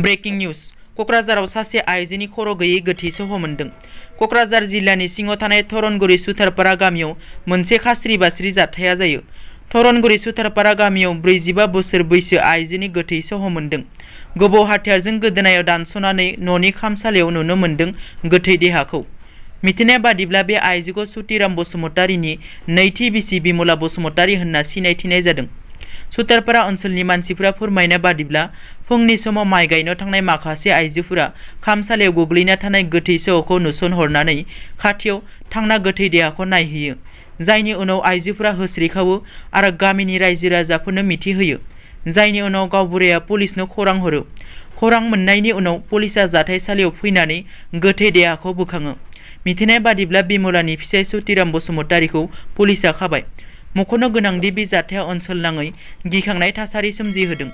Breaking news कक्राझाराव सासे आइजोनि खर' गैयै गोथै सह मोनदों। कक्राझार जिल्लानि सिङाव थानाय थरनगुरि सुथारपारा गामियाव मोनसे खास्रि बास्रि जाथाया जायो। थरनगुरि सुथारपारा गामियाव 45 बोसोर बैसो आइजोनि गोथै सह मोनदों। गोबौ हाथियारजों गोदोनायाव दानस'नानै न'नि खामसालियाव नुनो मोनदों गोथै देहाखौ। मिथिनाय बादिब्ला बे आइजोखौ सुतिराम बसुमतारीनि नैथि बिसि बिमला बसुमतारी होनना सिनायथिनाय जादों। सुतारपारा ओनसोलनि मानसिफोरा फोरमायनाय बादिब्ला फुंनि समाव माइ गायनो थांनाय माखासे आइजोफोरा खामसालियाव गोग्लैना थानाय गोथै सहखौ नुसनहरनानै खाथियाव थांना गोथै देहाखौ नायहैयो। जायनि उनाव आइजोफोरा होस्रिखावो आरो गामिनि रायजो राजाफोरनो मिथिहोयो। जायनि उनाव गावबुराया पुलिसनो खौरां हरो। खौरां मोननायनि उनाव पुलिसा जाथायसालियाव फैनानै गोथै देहाखौ बोखाङो। मिथिनाय बादिब्ला बिमलानि फिसाय सुतिराम बसुमतारीखौ पुलिसा खाबाय। मख'नो गोनांदि बे जाथाया ओनसोल नाङै गिखांनाय थासारि सोमजिहोदों।